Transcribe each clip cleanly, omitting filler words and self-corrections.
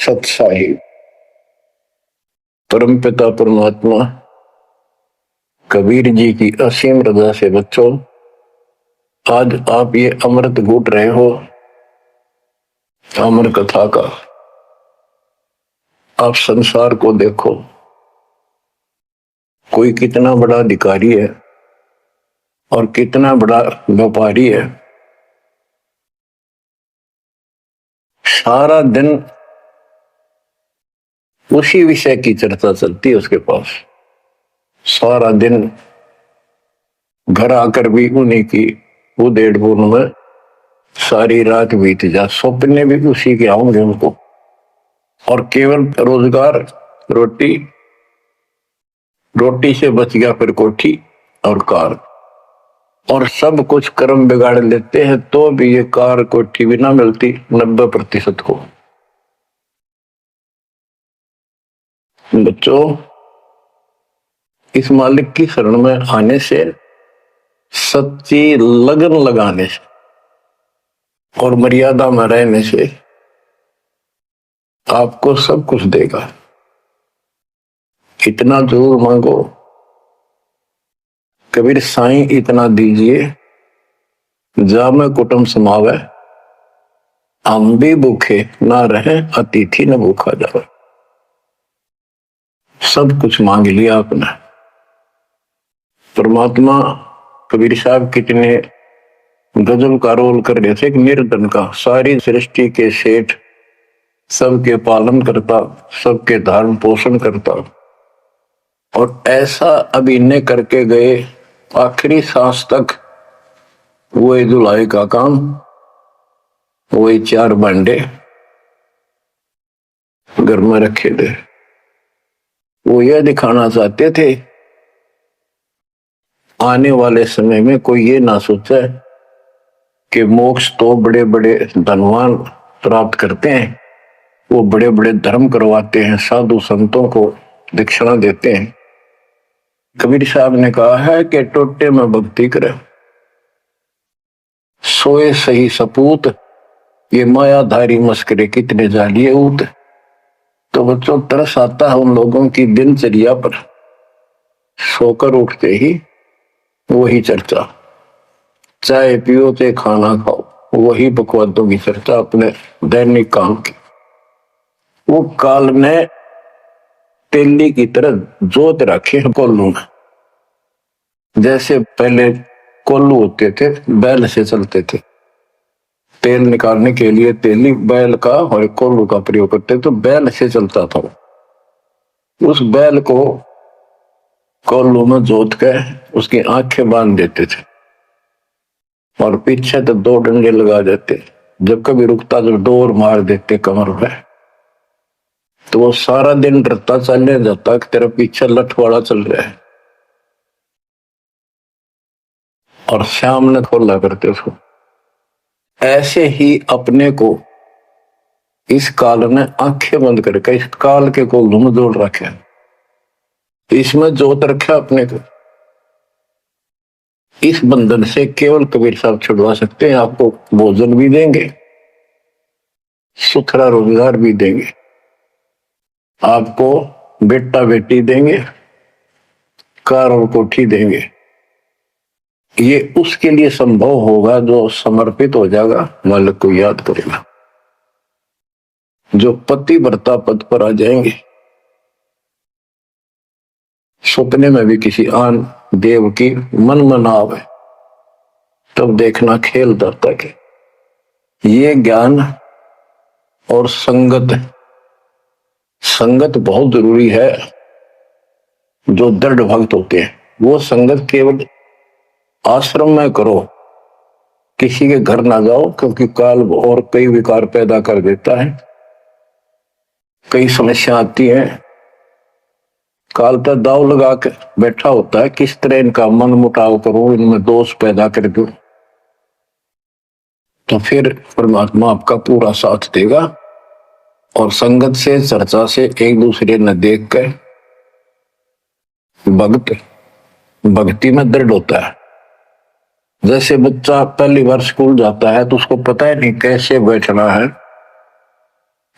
सत साहिब परमपिता परमात्मा कबीर जी की असीम रजा से बच्चों, आज आप ये अमृत घूट रहे हो अमर कथा का। आप संसार को देखो, कोई कितना बड़ा अधिकारी है और कितना बड़ा व्यापारी है। सारा दिन उसी विषय की चर्चा चलती है उसके पास। सारा दिन घर आकर भी उन्हीं की उधेड़ बुन में सारी रात बीत जा, सपने भी उसी के आऊंगे उनको। और केवल रोजगार, रोटी, रोटी से बच गया फिर कोठी और कार, और सब कुछ कर्म बिगाड़ लेते हैं तो भी ये कार कोठी भी ना मिलती 90% को। बच्चों, इस मालिक की शरण में आने से, सच्ची लगन लगाने से और मर्यादा में रहने से आपको सब कुछ देगा। इतना जरूर मांगो, कबीर साईं इतना दीजिए जा में कुटुंब समावे, हम भी भूखे ना रहे अतिथि न भूखा जावे। सब कुछ मांग लिया आपने। परमात्मा कबीर साहब कितने गजब का रोल कर रहे थे, एक निर्धन का, सारी सृष्टि के सेठ, सबके पालन करता, सबके धारण पोषण करता, और ऐसा अभिनय करके गए आखिरी सांस तक। वही धुलाई का काम, वही 4 भांडे घर में रखे थे। वो यह दिखाना चाहते थे आने वाले समय में कोई ये ना सोचे कि मोक्ष तो बड़े बड़े धनवान प्राप्त करते हैं, वो बड़े बड़े धर्म करवाते हैं, साधु संतों को दक्षिणा देते हैं। कबीर साहब ने कहा है कि टोटे में भक्ति करे, सोए सही सपूत, ये मायाधारी मस्करे कितने जालिए ऊत। तो बच्चों, तरस आता है उन लोगों की दिनचर्या पर। सोकर उठते ही वही चर्चा, चाय पियो ते खाना खाओ, वही बकवादों की चर्चा अपने दैनिक काम की। वो काल ने तेली की तरह जोत रखे कोल्लू में। जैसे पहले कोल्लू होते थे, बैल से चलते थे, तेल निकालने के लिए तेली बैल का और कोल्लू का प्रयोग करते, तो बैल से चलता था। उस बैल को कोल्लू में जोत के उसकी आंखें बांध देते थे और पीछे तो 2 डंडे लगा देते। जब कभी रुकता तो डोर मार देते कमर पे, तो वो सारा दिन डरता चलने जाता कि तेरा पीछे लठवाड़ा चल रहा है, और शाम ने खोला करते उसको। ऐसे ही अपने को इस काल ने आंखें बंद करके इस काल के कोल्लू में जोड़ रखे, इसमें जोत रखा अपने को। इस बंधन से केवल कबीर साहब छुड़वा सकते हैं। आपको भोजन भी देंगे, सुथरा रोजगार भी देंगे, आपको बेटा बेटी देंगे, कार और कोठी देंगे। ये उसके लिए संभव होगा जो समर्पित हो जाएगा, मालिक को याद करेगा। जो पतिव्रता पद पर आ जाएंगे, सपने में भी किसी आन देव की मन में ना आवे, तब देखना खेल दर्ता के। ये ज्ञान और संगत, संगत बहुत जरूरी है। जो दृढ़ भक्त होते हैं वो संगत केवल आश्रम में करो, किसी के घर ना जाओ, क्योंकि काल और कई विकार पैदा कर देता है, कई समस्या आती है। काल पर दाव लगा के बैठा होता है, किस तरह इनका मन मुटाव करूं, इनमें दोष पैदा कर दूं। तो फिर परमात्मा आपका पूरा साथ देगा। और संगत से, चर्चा से, एक दूसरे न देख कर भक्त भक्ति में दृढ़ होता है। जैसे बच्चा पहली बार स्कूल जाता है तो उसको पता है नहीं कैसे बैठना है,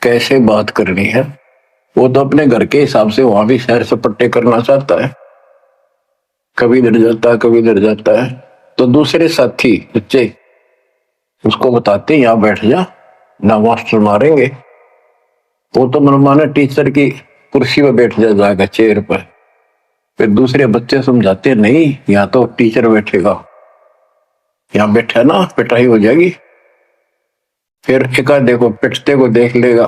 कैसे बात करनी है। वो तो अपने घर के हिसाब से वहां भी सैर सपट्टे करना चाहता है, कभी इधर जाता है कभी इधर जाता है। तो दूसरे साथी बच्चे उसको बताते हैं, यहाँ बैठ जा ना, मास्टर मारेंगे। वो तो मनमाना टीचर की कुर्सी पर बैठ जाएगा, चेयर पर। फिर दूसरे बच्चे समझाते हैं, नहीं यहाँ तो टीचर बैठेगा, यहाँ बैठा ना पिटाई हो जाएगी। फिर एक आधे को पिटते को देख लेगा,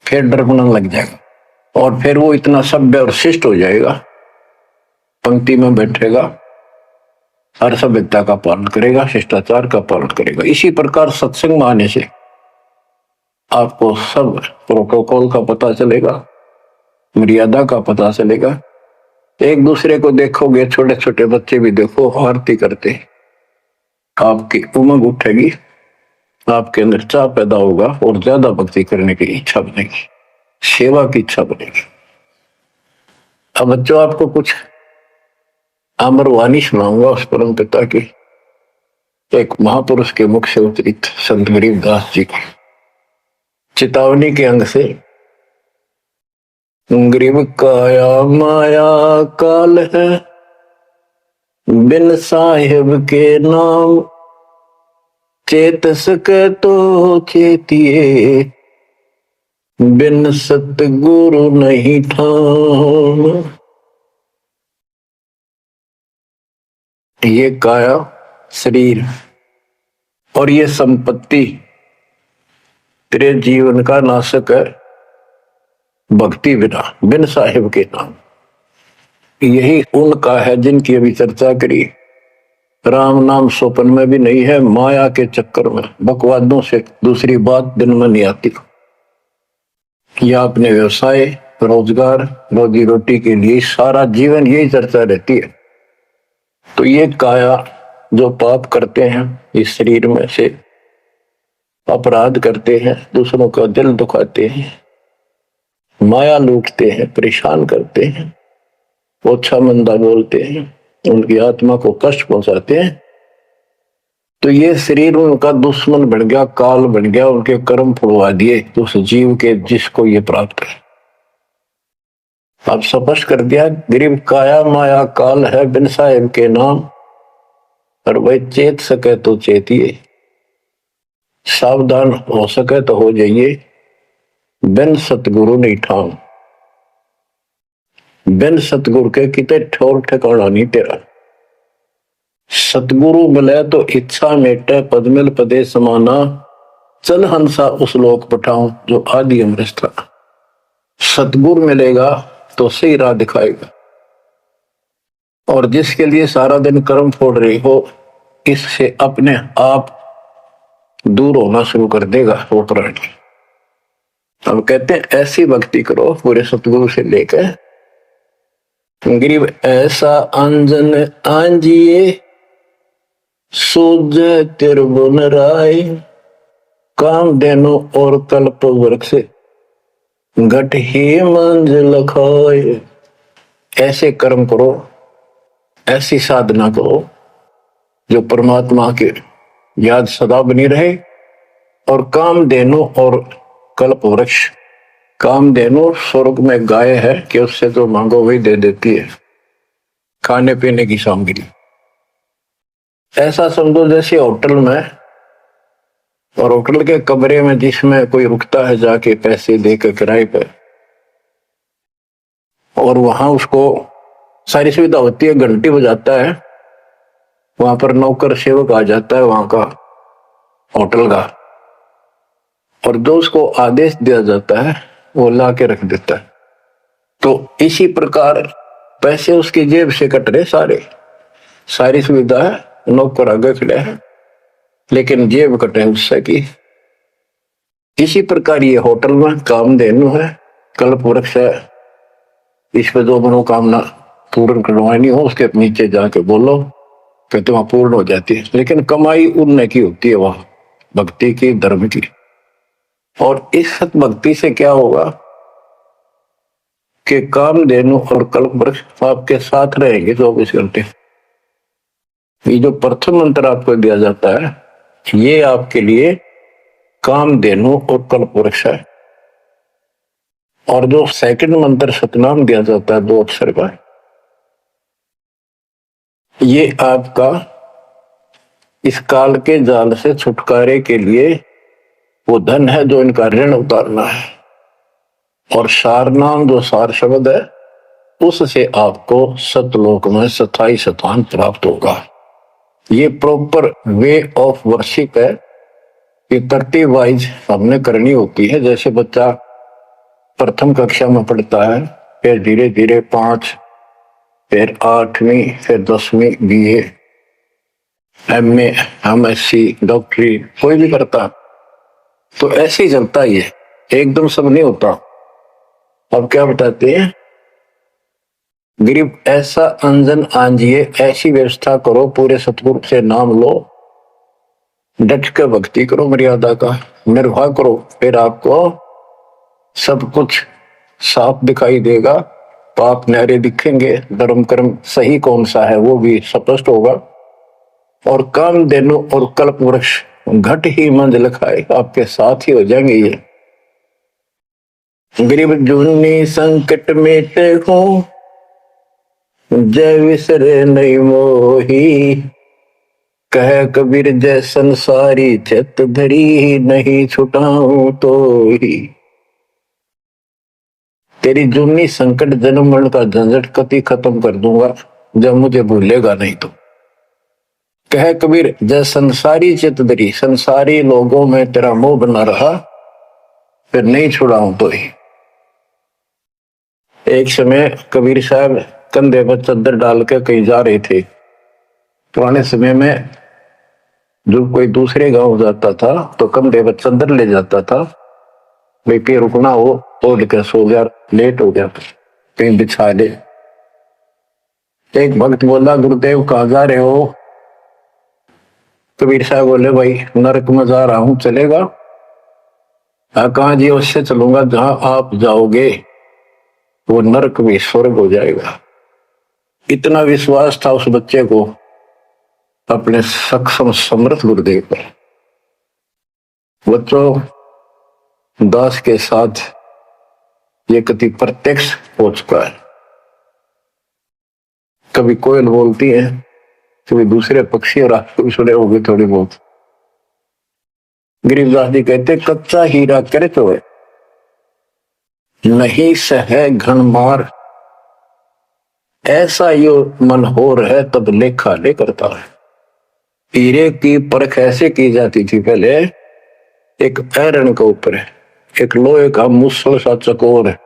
फिर डरने लग जाएगा और फिर वो इतना सभ्य और शिष्ट हो जाएगा, पंक्ति में बैठेगा, हर सभ्यता का पालन करेगा, शिष्टाचार का पालन करेगा। इसी प्रकार सत्संग में आने से आपको सब प्रोटोकॉल का पता चलेगा, मर्यादा का पता चलेगा। एक दूसरे को देखोगे, छोटे छोटे बच्चे भी देखो आरती करते, आपकी उमंग उठेगी, आपके अंदर चाह पैदा होगा और ज्यादा भक्ति करने की इच्छा बनेगी, सेवा की इच्छा बनेगी। अब बच्चों आपको कुछ अमरवाणी सुनाऊंगा उस परम पिता की, एक महापुरुष के मुख से उतरित संत गरीबदास जी की चेतावनी के अंग से। गरीब काया माया काल है, बिन साहिब के नाम चेत सके तो चेतिए, बिन सतगुरु नहीं ठाम। ये काया शरीर और ये संपत्ति तेरे जीवन का नाशक है, भक्ति बिना, बिन साहिब के नाम। यही उनका है जिनकी अभी चर्चा करी। राम नाम स्वप्न में भी नहीं है, माया के चक्कर में बकवादों से दूसरी बात दिन में नहीं आती। या अपने व्यवसाय, रोजगार, रोजी रोटी के लिए सारा जीवन यही चर्चा रहती है। तो ये काया जो पाप करते हैं, इस शरीर में से अपराध करते हैं, दूसरों का दिल दुखाते हैं, माया लूटते हैं, परेशान करते हैं, ओछा मंदा बोलते हैं, उनकी आत्मा को कष्ट पहुंचाते हैं, तो ये शरीर उनका दुश्मन बन गया, काल बन गया, उनके कर्म फुड़वा दिए तो उस जीव के जिसको ये प्राप्त है। अब स्पष्ट कर दिया, गरीब काया माया काल है, बिन साहिब के नाम, और वह चेत सके तो चेतिए, सावधान हो सके तो हो जाइए, बिन सतगुरु नहीं ठाम। बिन सतगुरु के कितने ठोर ठिकाना नहीं तेरा। सतगुरु मिले तो इच्छा मेटे, पदमिल पदे समाना, चल हंसा उस लोक पठाऊं जो आदि अमृत था। सतगुरु मिलेगा तो सही राह दिखाएगा, और जिसके लिए सारा दिन कर्म फोड़ रही हो, इससे अपने आप दूर होना शुरू कर देगा वो प्राणी। अब कहते हैं ऐसी भक्ति करो पूरे सतगुरु से लेकर। गरीब ऐसा अंजन आंजिए, सूझ तिरबुन राय, काम देनो और कल्प वृक्ष, घट ही मंजिल खाए। ऐसे कर्म करो, ऐसी साधना करो जो परमात्मा के याद सदा बनी रहे, और काम देनो और कल्प वृक्ष। काम देनो स्वर्ग में गाय है कि उससे जो मांगो वही दे देती है, खाने पीने की सामग्री। ऐसा समझो जैसे होटल में, और होटल के कमरे में जिसमें कोई रुकता है जाके पैसे देकर किराए पे, और वहां उसको सारी सुविधा होती है, घंटी बजाता है, वहां पर नौकर सेवक आ जाता है वहां का होटल का, और जो उसको आदेश दिया जाता है वो ला के रख देता है। तो इसी प्रकार पैसे उसकी जेब से कट रहे सारे, सारी सुविधा है, नौकर आगे खड़े हैं, लेकिन जेब कटे उससे की। इसी प्रकार ये होटल में कामधेनु है, कल्प वृक्ष है, इस पे जो मनोकामना पूर्ण करवानी हो उसके नीचे जाके बोलो, कहते वहां पूर्ण हो जाती है। लेकिन कमाई उनने की होती है वहां, भक्ति की, धर्म की। और इस सत भक्ति से क्या होगा कि कामधेनु और कल्प वृक्ष आपके साथ रहेंगे 24 घंटे। ये जो प्रथम मंत्र आपको दिया जाता है, ये आपके लिए कामधेनु और कल्प वृक्ष है। और जो सेकंड मंत्र सतनाम दिया जाता है 2 अक्षर का, ये आपका इस काल के जाल से छुटकारे के लिए वो धन है जो इनका ऋण उतारना है। और सारनाम जो सार शब्द है, उससे आपको सतलोक में स्थायी स्थान प्राप्त होगा। ये प्रॉपर वे ऑफ वर्शिप है। ये तरतीब वाइज हमने करनी होती है। जैसे बच्चा प्रथम कक्षा में पढ़ता है, फिर धीरे धीरे 5, फिर 8वीं, फिर 10वीं BA, MA, MSc, डॉक्टरी कोई भी करता, तो ऐसे ही चलता ही है, एकदम सब नहीं होता। अब क्या बताते हैं, गरीब ऐसा अंजन आंजिए, ऐसी व्यवस्था करो, पूरे सतगुरु से नाम लो, डट के भक्ति करो, मर्यादा का निर्वाह करो, फिर आपको सब कुछ साफ दिखाई देगा, पाप न्यारे दिखेंगे, धर्म कर्म सही कौन सा है वो भी स्पष्ट होगा। और कामधेनु और कल्प वृक्ष घट ही मंजिल खाए आपके साथ ही हो जाएंगे। ये गरीब जूनी संकट मेटे हो, जय विसरे नहीं मोही, कह कबीर जय संसारी, चित धरी नहीं छुटाऊं तो ही। तेरी जूनी संकट जन्म मरण का झंझट कति खत्म कर दूंगा जब मुझे भूलेगा नहीं तो। कह कबीर जय संसारी चित धरी, संसारी लोगों में तेरा मोह बना रहा, फिर नहीं छुड़ाऊं तो ही। एक समय कबीर साहब कंधे पर चद्दर डाल के कहीं जा रहे थे। पुराने समय में जो कोई दूसरे गांव जाता था तो कंधे पर चद्दर ले जाता था, भाई के रुकना हो, ओढ़ के सो गया, लेट हो गया कहीं बिछा ले। एक भक्त बोला, गुरुदेव कहाँ जा रहे हो? कबीर साहब बोले, भाई नरक में जा रहा हूं, चलेगा? कहाँ जी? उससे चलूंगा जहां आप जाओगे वो नरक भी स्वर्ग हो जाएगा। इतना विश्वास था उस बच्चे को अपने सक्षम समर्थ गुरुदेव पर। बच्चों, दास के साथ ये कति प्रत्यक्ष हो चुका है। कभी कोयल बोलती है, कभी दूसरे पक्षी, और आपको भी सुने होंगे थोड़ी बहुत। गरीबदास जी कहते, कच्चा हीरा करे तो है, नहीं सहे घन मार, ऐसा यो मन हो रहे तब लेखा ले करता है। हीरे की परख ऐसे की जाती थी पहले, एक आयरन के ऊपर है, एक लोहे का मुसल सा चकोर है,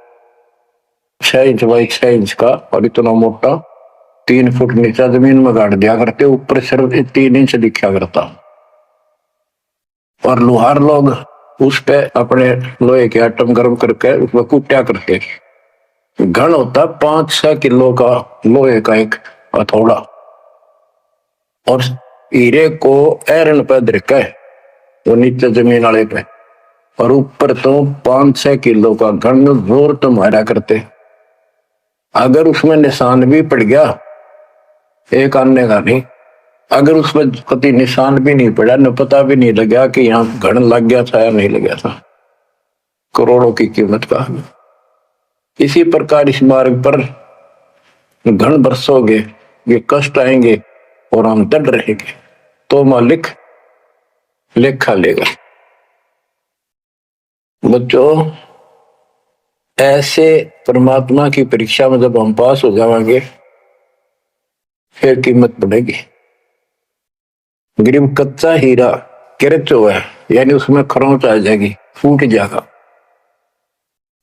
6 इंच बाई 6 इंच का, और इतना मोटा, 3 फुट नीचा जमीन में गाड़ दिया करते, ऊपर सिर्फ 3 इंच दिखा करता। और लोहार लोग उस पे अपने लोहे के आइटम गर्म करके उसमें कूटा करके, घन होता 5-6 किलो का लोहे का एक हथौड़ा, और हीरे को आयरन पे धरके वो नीचे जमीन वाले पे, और ऊपर तो 5-6 किलो का घन जोर तो मारा करते। अगर उसमें निशान भी पड़ गया, एक आने का नहीं, अगर उसमें कभी निशान भी नहीं पड़ा, न पता भी नहीं लगा कि यहाँ घन लग गया था या नहीं लग गया था, करोड़ों की कीमत का। इसी प्रकार इस मार्ग पर घन बरसोगे, ये कष्ट आएंगे और हम दृढ़ रहेंगे तो मालिक लेखा लेगा। बच्चों, ऐसे परमात्मा की परीक्षा में जब हम पास हो जाएंगे फिर कीमत बढ़ेगी। गरीब कच्चा हीरा किरच हुआ है, यानी उसमें खरोंच आ जाएगी, फूट जाएगा।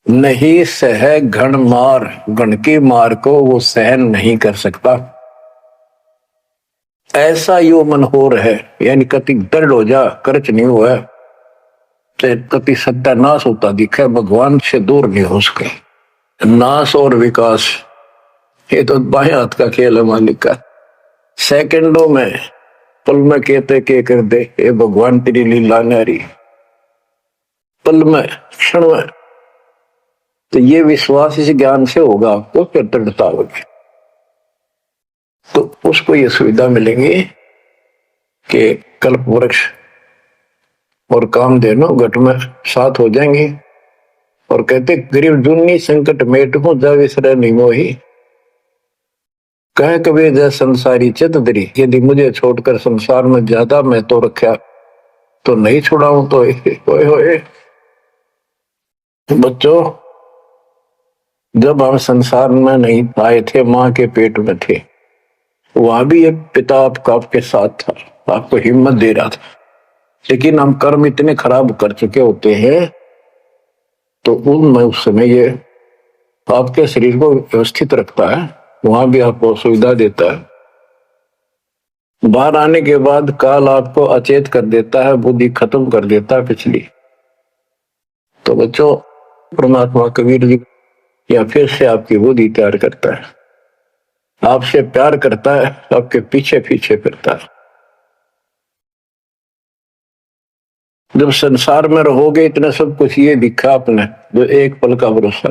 नहीं सह घन मार, घन की मार को वो सहन नहीं कर सकता। ऐसा यो मन हो रहे, यानी कति दृढ़ हो जा, करच नहीं हुआ, कति सत्यानाश होता दिखे, भगवान से दूर नहीं हो सके। नाश और विकास ये तो बाएं हाथ का खेल है मालिक का। सेकंडों में, पल में कहते के कर दे, ये भगवान तेरी लीला न्यारी, पल में, क्षण में। तो ये विश्वास इस ज्ञान से होगा आपको, फिर दृढ़ता होगी, तो उसको ये सुविधा मिलेगी कि कल्प वृक्ष और कामधेनु घट में साथ हो जाएंगे, और कहते गरीब जुन्नी संकट मेट हो जा विसर नहीं मोही। कह कबीर जय संसारी चित दरी, यदि मुझे छोड़कर संसार में ज्यादा मैं तो रखा तो नहीं छुड़ाऊं तो होए होए। बच्चों, जब हम संसार में नहीं आए थे, माँ के पेट में थे, वहां भी एक पिता आपके साथ था, आपको हिम्मत दे रहा था। लेकिन हम कर्म इतने खराब कर चुके होते हैं तो उनमें उस समय ये आपके शरीर को व्यवस्थित रखता है, वहां भी आपको सुविधा देता है। बाहर आने के बाद काल आपको अचेत कर देता है, बुद्धि खत्म कर देता है पिछली। तो बच्चों, परमात्मा कबीर जी या फिर से आपकी बुद्धि तैयार करता है, आपसे प्यार करता है, आपके पीछे पीछे फिरता है। जब संसार में रहोगे इतना सब कुछ ये दिखा आपने, जो एक पल का भरोसा।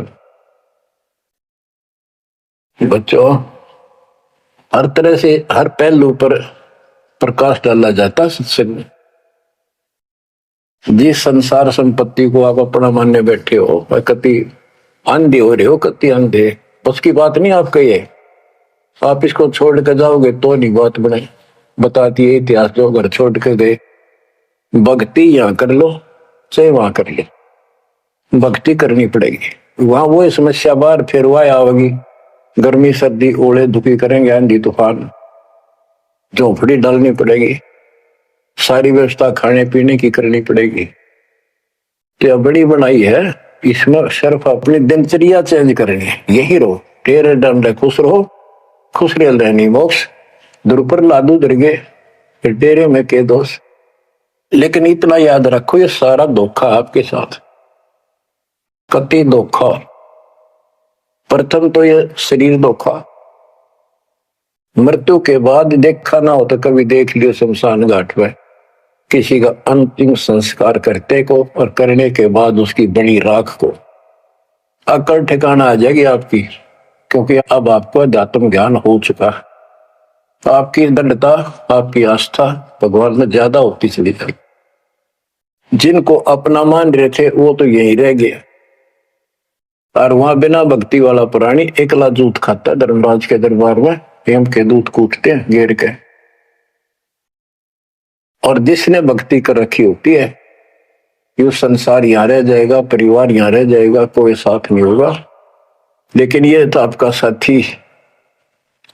बच्चों, हर तरह से हर पहलू पर प्रकाश डाला जाता सत्संग में। जिस संसार संपत्ति को आप अपना मानने बैठे हो, कति अंधे हो रहे हो, कति अंधे, उसकी बात नहीं आपका ये। आप इसको छोड़ कर जाओगे तो नहीं बात बने। बताती है इतिहास, जो घर छोड़ के गए, भक्ति यहां कर लो चाहे वहां कर लो, भक्ति करनी पड़ेगी। वहां वो समस्या बाहर फिर वह आओगी, गर्मी सर्दी ओले दुखी करेंगे, आंधी तूफान, झोपड़ी डालनी पड़ेगी, सारी व्यवस्था खाने पीने की करनी पड़ेगी। तो बड़ी बनाई है, इसमें सिर्फ अपनी दिनचर्या चेंज करनी है। यही रहो, टेरे डंडे खुश रहो, खुश रह रहनी मोक्ष, दुर लादू दरगे डेरे में के दोष। लेकिन इतना याद रखो, ये सारा धोखा आपके साथ, कति धोखा। प्रथम तो ये शरीर धोखा, मृत्यु के बाद देखा ना हो तो कभी देख लियो शमशान घाट में किसी का अंतिम संस्कार करते को, और करने के बाद उसकी बड़ी राख को अकल ठिकाना आ जाएगी आपकी। क्योंकि अब आपको अध्यात्म ज्ञान हो चुका, आपकी दृढ़ता, आपकी आस्था भगवान में ज्यादा होती चली जाएगी। जिनको अपना मान रहे थे वो तो यही रह गए, और वहां बिना भक्ति वाला प्राणी एकला जूत खाता, धर्मराज के दरबार में हेम के दूध कूटते हैं घेर के। और जिसने भक्ति कर रखी होती है, ये संसार यहां रह जाएगा, परिवार यहां रह जाएगा, कोई साथ नहीं होगा। लेकिन ये तो आपका साथी,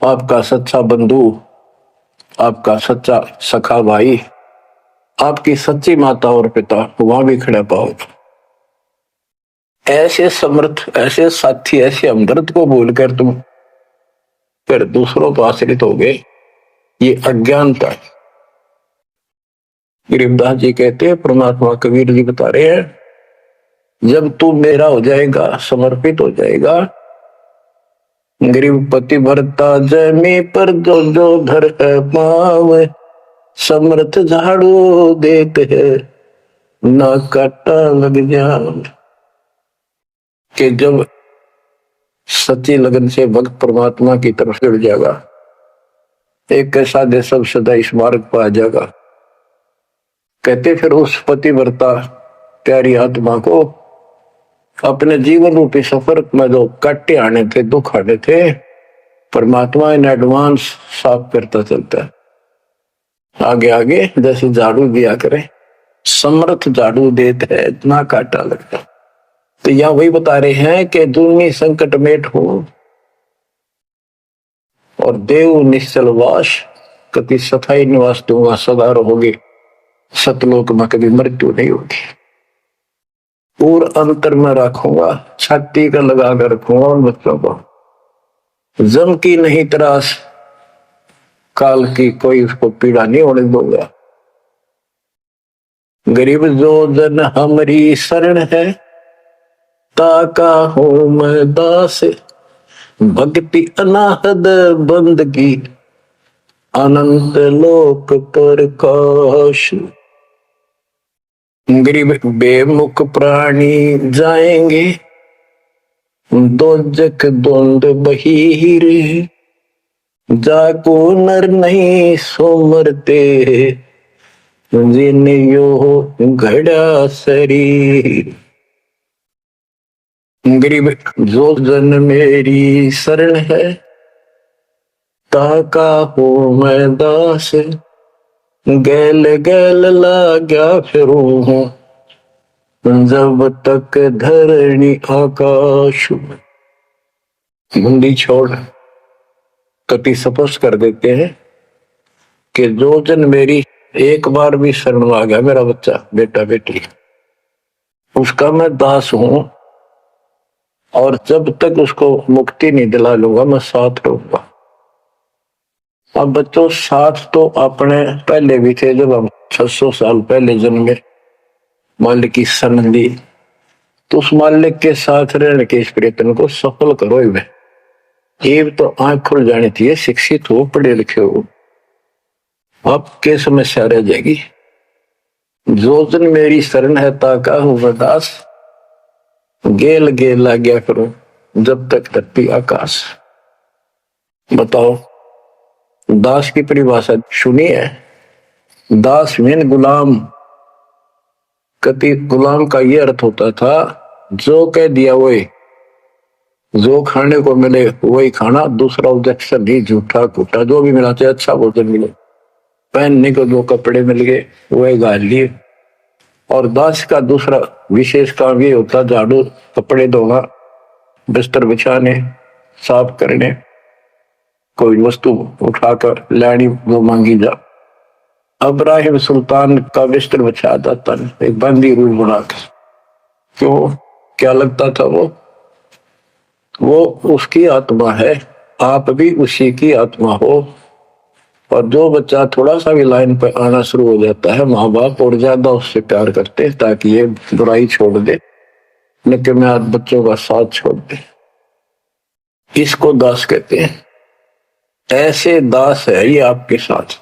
आपका सच्चा बंधु, आपका सच्चा सखा भाई, आपकी सच्ची माता और पिता वहां भी खड़ा पाओगे। ऐसे समर्थ, ऐसे साथी, ऐसे हमदर्द को भूलकर तुम फिर दूसरों पर आश्रित हो गए, ये अज्ञानता है। गरीबदास जी कहते हैं, परमात्मा कबीर जी बता रहे हैं, जब तू मेरा हो जाएगा, समर्पित हो जाएगा, गरीब पति भरता जमी पर जो जो धर है पाव, समर्थ झाड़ू देते है ना काटा लग जाए। कि जब सच्ची लगन से भक्त परमात्मा की तरफ जुड़ जाएगा, एक कैसा दे सब सदा इस मार्ग पर आ जाएगा। कहते फिर उस पतिव्रता प्यारी आत्मा को अपने जीवन रूपी सफर में जो काटे आने थे, दुख आने थे, परमात्मा इन एडवांस साफ करता चलता है। आगे आगे जैसे झाड़ू दिया करे, समर्थ झाड़ू देते है, इतना काटा लगता। तो यहां वही बता रहे हैं कि दुनिया संकट मेट हो और देव निश्चल वास, कति सफाई निवास दूंगा, सदा रहोगे सतलोक में, कभी मृत्यु नहीं होगी। और अंतर में रखूंगा, छाती का लगा कर रखूंगा उन बच्चों को, जम की नहीं त्रास, काल की कोई उसको पीड़ा नहीं होने दूंगा। गरीब जो जन हमारी शरण है, ताका हूं मैं दास, भक्ति अनाहद बंदगी, अनंत लोक प्रकाश। गरीब बेमुख प्राणी जाएंगे, दोजक द्वंद बहीर, जाको नर नहीं सोमरते, जिन यो घड़ा शरीर। गरीब जो जन मेरी शरण है, ताका हो मैं दास, गैल गैल लाग्या फिरू हूँ, जब तक धरणी आकाश। मुंडी छोड़ कति स्पष्ट कर देते हैं कि जो जन मेरी एक बार भी शरण में आ गया, मेरा बच्चा बेटा बेटी, उसका मैं दास हूं, और जब तक उसको मुक्ति नहीं दिला लूंगा मैं साथ रहूंगा। अब बच्चों साथ तो अपने पहले भी थे, जब हम 600 साल पहले जन्मे, मालिक की शरण दी, तो उस मालिक के साथ रहने के इस प्रयत्न को सफल करो ही में। ये तो आंख खुल जानी चाहिए, शिक्षित हो, पढ़े लिखे हो, आपके समस्या रह जाएगी। जो जन मेरी शरण है, ताका हूं मैं दास, गेल गेल आ गया करो, जब तक धरती आकाश। बताओ, दास की परिभाषा सुनी है? दास मीन गुलाम। कति गुलाम का ये अर्थ होता था, जो कह दिया वही, जो खाने को मिले वही खाना, दूसरा ऑब्जेक्शन नहीं, झूठा फूटा जो भी मिला, चाहे अच्छा भोजन मिले, पहनने को जो कपड़े मिल गए वही गाल लिए। और दास का दूसरा विशेष काम ये होता, झाड़ू, कपड़े धोना, बिस्तर बिछाने, साफ करने, कोई वस्तु उठाकर लानी वो मांगी जा। अब्राहिम सुल्तान का बिस्तर बिछा जाता, एक बंदी रूल बनाकर। क्यों? क्या लगता था वो उसकी आत्मा है, आप भी उसी की आत्मा हो। और जो बच्चा थोड़ा सा भी लाइन पर आना शुरू हो जाता है, माँ बाप और ज्यादा उससे प्यार करते हैं ताकि ये बुराई छोड़ दे, लेकिन मैं आज बच्चों का साथ छोड़ दे। इसको दास कहते हैं। ऐसे दास है ये आपके साथ।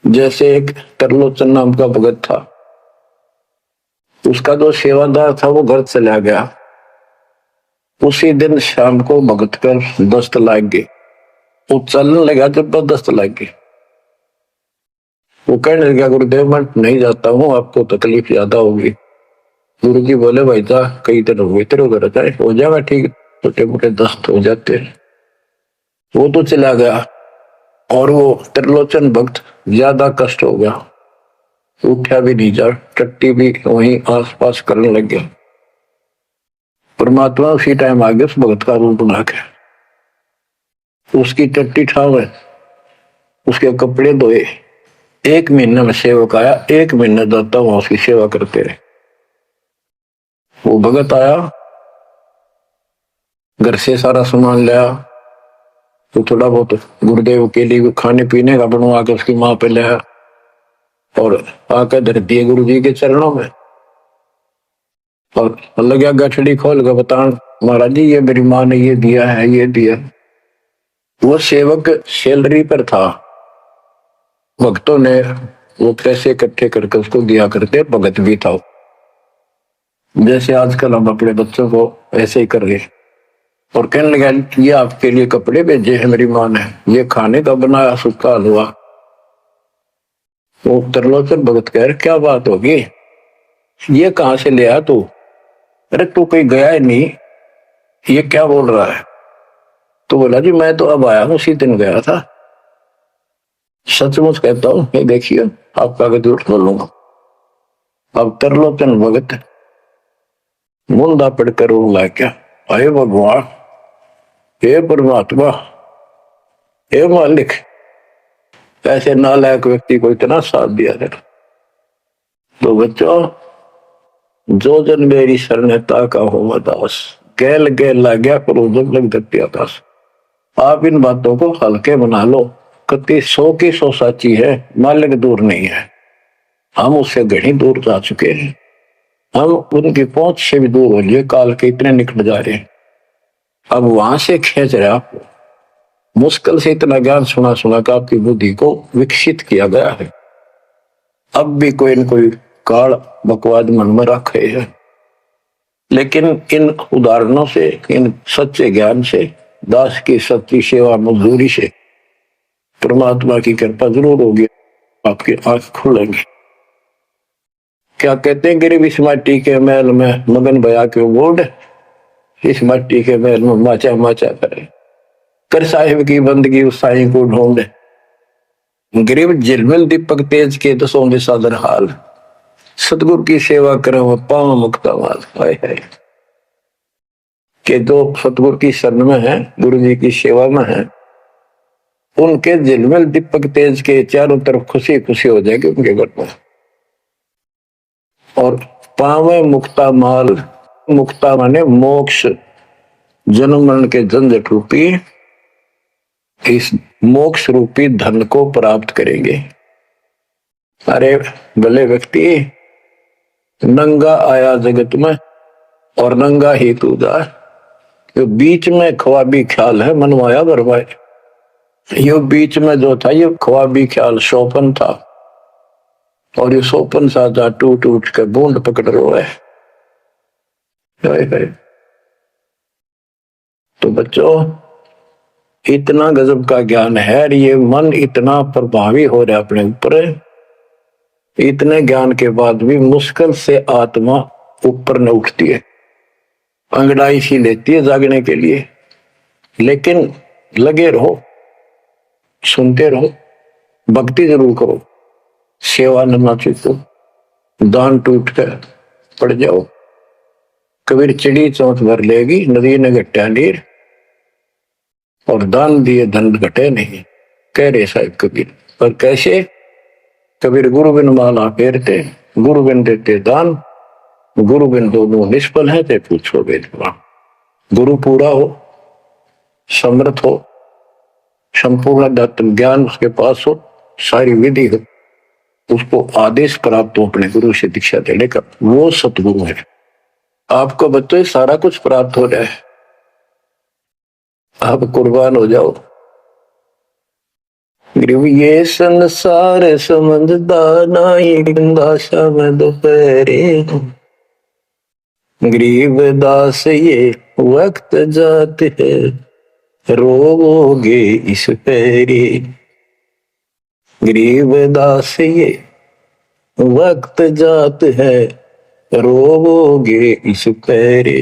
जैसे एक तरलोचन नाम का भगत था, उसका जो सेवादार था वो घर चला गया। उसी दिन शाम को भगत कर दस्त लाग गए, वो चलने लगा, जबरदस्त लाग गए। वो कहने लगा, गुरुदेव मैं नहीं जाता हूँ, आपको तकलीफ ज्यादा होगी। गुरु जी बोले, भाई जा, कई दिन हो गए तेरे घर जाए, हो जाएगा ठीक, छोटे मोटे दस्त हो जाते हैं। वो तो चला गया, और वो त्रिलोचन भक्त ज्यादा कष्ट हो गया, उठा भी नहीं जा, टट्टी भी वहीं आसपास करने लग गया। परमात्मा उसी टाइम आ गया उस भगत का रूप बना के, उसकी टट्टी ठावे, उसके कपड़े धोए। 1 महीने में सेवक आया, 1 महीने दाता वहां उसकी सेवा करते रहे। वो भगत आया, घर से सारा सामान लाया, तो थोड़ा बहुत गुरुदेव के लिए खाने पीने का बनवा के उसकी माँ पे लाया, और आकर धर दिए गुरु जी के चरणों में। और लगा गठड़ी खोल के बतान, महाराज जी ये मेरी माँ ने ये दिया है, ये दिया। वो सेवक सैलरी पर था, भक्तों ने वो पैसे इकट्ठे करके उसको दिया करते, भगत भी था। जैसे आजकल हम अपने बच्चों को ऐसे ही कर रहे, और कहने लगा ये आपके लिए कपड़े भेजे हैं मेरी माँ ने, ये खाने का बनाया सूखा हलवा। वो त्रिलोचन भगत कह रहे क्या बात होगी, ये कहां से ले आया तू? अरे तू कहीं गया ही नहीं, ये क्या बोल रहा है? तो बोला जी मैं तो अब आया हूं, उसी दिन गया था। सचमुच कहता हूँ, ये देखिए आपका आगे झूठ बोलूंगा। अब त्रिलोचन भगत मुंदा पड़कर रोला, क्या अरे भगवान, हे परमात्मा, हे मालिक, ऐसे नालायक व्यक्ति को इतना साथ दिया था। तो बच्चों, जो जन मेरी शरणता का हो दास, गैल गैल ला गया करो, जब लग धरती आकाश। आप इन बातों को हल्के बना लो, कति 100 की 100 साची है, मालिक दूर नहीं है, हम उससे घनी दूर जा चुके हैं, हम उनकी पहुंच से भी दूर हो लिए, काल के इतने निकट जा रहे हैं। अब वहां से खींच रहे आपको, मुश्किल से इतना ज्ञान सुना सुना कर आपकी बुद्धि को विकसित किया गया है। अब भी कोई न कोई काल बकवाद मन में रखे है, लेकिन इन उदाहरणों से, इन सच्चे ज्ञान से, दास की सच्ची सेवा मजदूरी से परमात्मा की कृपा जरूर होगी, आपकी आंख खुलेंगी। क्या कहते हैं, गिरिब इस मट्टी के महल में मगन भया क्यों गोड, इस मट्टी के महल में माचा माचा करे, कर साहिब की बंदगी उस साईं को ढूंढे। गिरिब झिलमिल दीपक तेज के दसों दिशा दर हाल, सतगुरु की सेवा करे वो पाव मुक्ता माल। हाय हाय, के जो सतगुरु की शरण में है, गुरु जी की सेवा में है, उनके झिलमिल दीपक तेज के चारों तरफ खुशी खुशी हो जाएगी उनके घर में। और पावे मुक्ता माल, मुक्ता माने मोक्ष, जन्म मरण के झंझट रूपी इस मोक्ष रूपी धन को प्राप्त करेंगे। अरे भले व्यक्ति, नंगा आया जगत में और नंगा ही तू जा, जो बीच में ख्वाबी ख्याल है मनवाया बरवाए। यो बीच में जो था ये ख्वाबी ख्याल सोपन था, और ये सोपन साजा टूट उठ के बूंद पकड़ रहा है। तो बच्चों, इतना गजब का ज्ञान है, ये मन इतना प्रभावी हो रहा है अपने ऊपर, इतने ज्ञान के बाद भी मुश्किल से आत्मा ऊपर न उठती है, अंगड़ाई सी लेती है जागने के लिए। लेकिन लगे रहो, सुनते रहो, भक्ति जरूर करो, सेवा न चूको, दान टूट कर पड़ जाओ। कबीर चिड़ी चौथ भर लेगी, नदी ने घटा नीर, और दान दिए धन घटे नहीं, कह रहे साहिब कबीर। पर कैसे? कबीर गुरु बिन माला फेरते, गुरु बिन देते दान, गुरु बिन दोनों निष्फल है, ते पूछो वेदवान। गुरु पूरा हो, समर्थ हो, संपूर्ण दत्त ज्ञान उसके पास हो, सारी विधि हो, उसको आदेश प्राप्त हो अपने गुरु से दीक्षा देने का, वो सतगुरु है। आपको बच्चों सारा कुछ प्राप्त हो जाए, आप कुर्बान हो जाओ। ये संसार समझदा नहीं, दासा में दोपहरे, गरीब दास ये वक्त जाते है, रोओगे इस पैरी। गरीब दास ये वक्त जात है, रोओगे इस पैरे।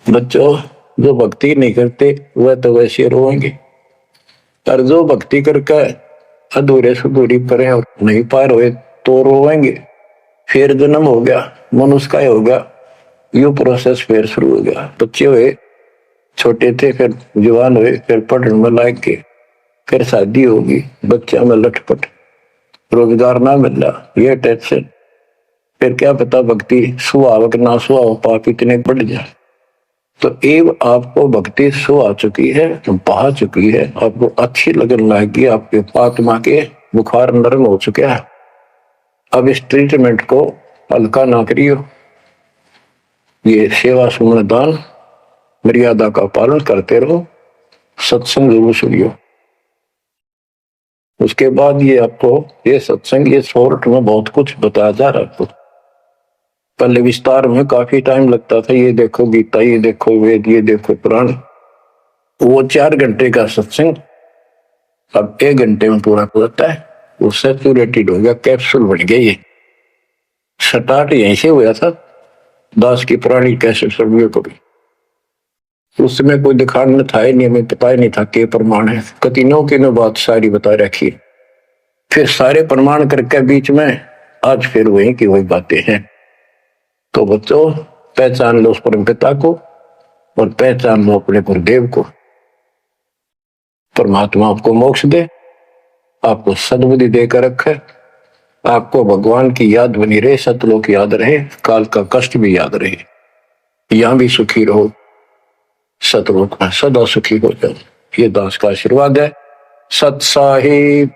बच्चों, जो भक्ति नहीं करते वह तो वैसे रोएंगे, और जो भक्ति करके अधूरे सुधूरी परे और नहीं पार हुए तो रोएंगे। फिर जन्म हो गया, मनुष्य का हो गया, यू प्रोसेस फिर शुरू हो गया। बच्चे हुए, छोटे थे, फिर जवान हुए, फिर पढ़ने में लायक के, फिर शादी होगी, बच्चा में लटपट, रोजगार ना मिला, ये टेंशन, फिर क्या पता भक्ति सुहावक ना सुहाव, पाप इतने बढ़ जाए। तो एव आपको भक्ति सो आ चुकी है, बहा चुकी है, आपको अच्छी लगन लगी, आपके आत्मा के बुखार नरम हो चुका है। अब इस ट्रीटमेंट को हल्का ना करियो, ये सेवा सुमन दान मर्यादा का पालन करते रहो, सत्संग जरूर सुनियो। उसके बाद ये आपको ये सत्संग, ये शॉर्ट में बहुत कुछ बताया जा रहा है। आपको पहले विस्तार में काफी टाइम लगता था, ये देखो गीता, ये देखो वेद, ये देखो पुराण, वो 4 घंटे का सत्संग अब 1 घंटे में पूरा हो जाता है। वो सैचुरेटेड हो गया, कैप्सूल बन गया। ये स्टार्ट यहीं से हुआ था, दास की पुरानी कैसेट सर्वे को भी, उस समय कोई दिखाने था ही नहीं, हमें पता ही नहीं था के प्रमाण है, कतिनों की में बात सारी बता रखी, फिर सारे प्रमाण करके बीच में आज फिर वही की वही बातें हैं। तो बच्चों, पहचान लो उस परम पिता को और पहचान लो अपने गुरुदेव को। परमात्मा आपको मोक्ष दे, आपको सद्बुद्धि देकर रखे, आपको भगवान की याद बनी रहे, सतलोक याद रहे, काल का कष्ट भी याद रहे, यहां भी सुखी रहो, सतलोक में सदा सुखी हो जाओ। ये दास का आशीर्वाद है। सत साहिब।